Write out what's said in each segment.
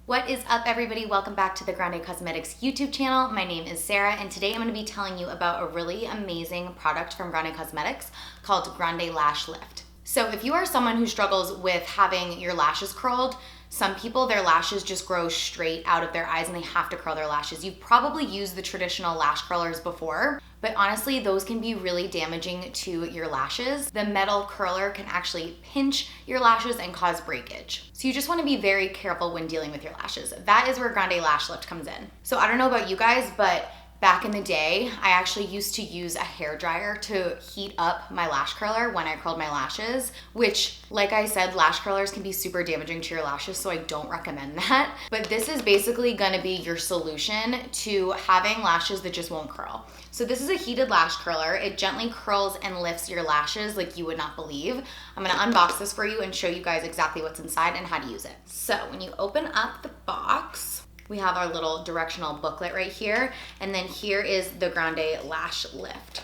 What is up, everybody? Welcome back to the Grande Cosmetics YouTube channel. My name is Sarah, and today I'm going to be telling you about a really amazing product from Grande Cosmetics called GrandeLASH-LIFT. So if you are someone who struggles with having your lashes curled, some people, their lashes just grow straight out of their eyes and they have to curl their lashes. You've probably used the traditional lash curlers before, but honestly, those can be really damaging to your lashes. The metal curler can actually pinch your lashes and cause breakage. So you just wanna be very careful when dealing with your lashes. That is where GrandeLASH-LIFT comes in. So I don't know about you guys, but back in the day, I actually used to use a hairdryer to heat up my lash curler when I curled my lashes, which, like I said, lash curlers can be super damaging to your lashes, so I don't recommend that. But this is basically gonna be your solution to having lashes that just won't curl. So this is a heated lash curler. It gently curls and lifts your lashes like you would not believe. I'm gonna unbox this for you and show you guys exactly what's inside and how to use it. So when you open up the box, we have our little directional booklet right here, and then here is the GrandeLASH-LIFT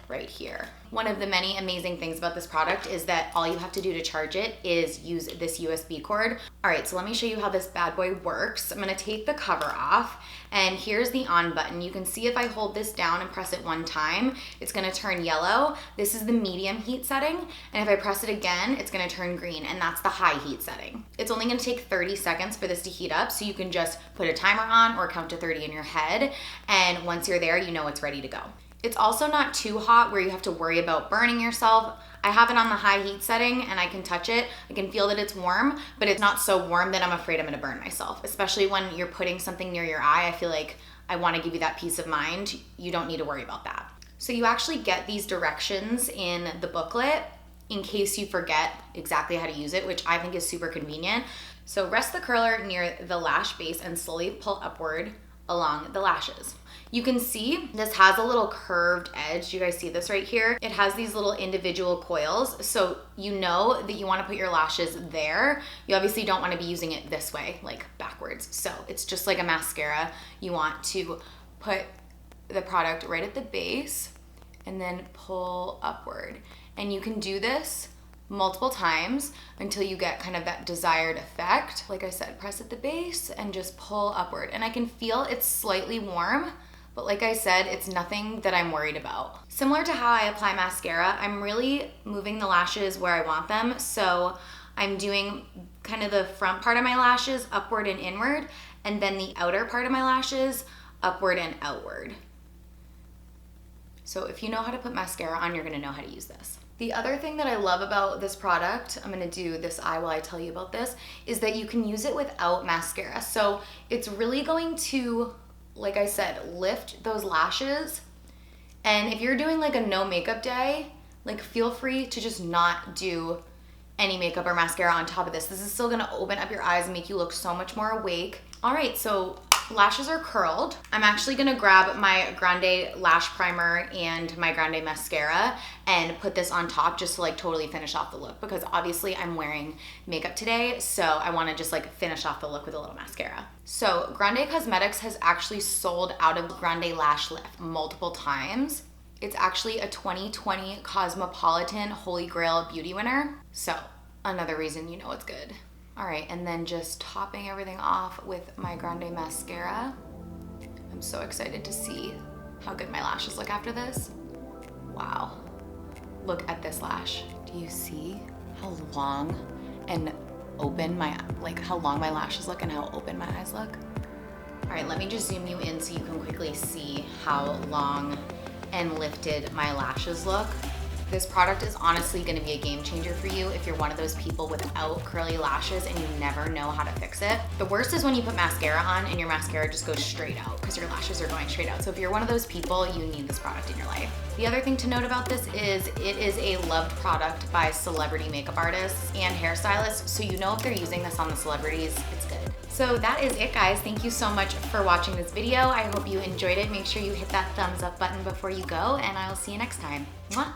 right here. One of the many amazing things about this product is that all you have to do to charge it is use this USB cord. All right, so let me show you how this bad boy works. I'm gonna take the cover off, and here's the on button. You can see if I hold this down and press it one time, it's gonna turn yellow. This is the medium heat setting, and if I press it again, it's gonna turn green, and that's the high heat setting. It's only gonna take 30 seconds for this to heat up, so you can just put a timer on or count to 30 in your head, and once you're there, you know it's ready to go. It's also not too hot where you have to worry about burning yourself. I have it on the high heat setting and I can touch it. I can feel that it's warm, but it's not so warm that I'm afraid I'm gonna burn myself, especially when you're putting something near your eye. I feel like I wanna give you that peace of mind. You don't need to worry about that. So you actually get these directions in the booklet in case you forget exactly how to use it, which I think is super convenient. So rest the curler near the lash base and slowly pull upward along the lashes. You can see this has a little curved edge. You guys see this right here? It has these little individual coils. So you know that you wanna put your lashes there. You obviously don't wanna be using it this way, like backwards. So it's just like a mascara. You want to put the product right at the base and then pull upward. And you can do this multiple times until you get kind of that desired effect. Like I said, press at the base and just pull upward. And I can feel it's slightly warm, but like I said, it's nothing that I'm worried about. Similar to how I apply mascara, I'm really moving the lashes where I want them. So I'm doing kind of the front part of my lashes upward and inward, and then the outer part of my lashes upward and outward. So if you know how to put mascara on, you're gonna know how to use this. The other thing that I love about this product, I'm gonna do this eye while I tell you about this, is that you can use it without mascara. So it's really going to, like I said, lift those lashes. And if you're doing like a no makeup day, like feel free to just not do any makeup or mascara on top of this. This is still gonna open up your eyes and make you look so much more awake. All right, so lashes are curled. I'm actually gonna grab my Grande Lash Primer and my Grande Mascara and put this on top just to like totally finish off the look, because obviously I'm wearing makeup today, so I wanna just like finish off the look with a little mascara. So Grande Cosmetics has actually sold out of GrandeLASH-LIFT multiple times. It's actually a 2020 Cosmopolitan Holy Grail Beauty winner, so another reason you know it's good. All right, and then just topping everything off with my Grande Mascara. I'm so excited to see how good my lashes look after this. Wow, look at this lash. Do you see how long and open how long my lashes look and how open my eyes look? All right, let me just zoom you in so you can quickly see how long and lifted my lashes look. This product is honestly gonna be a game changer for you if you're one of those people without curly lashes and you never know how to fix it. The worst is when you put mascara on and your mascara just goes straight out because your lashes are going straight out. So if you're one of those people, you need this product in your life. The other thing to note about this is it is a loved product by celebrity makeup artists and hairstylists. So you know if they're using this on the celebrities, it's good. So that is it, guys. Thank you so much for watching this video. I hope you enjoyed it. Make sure you hit that thumbs up button before you go, and I will see you next time. Mwah.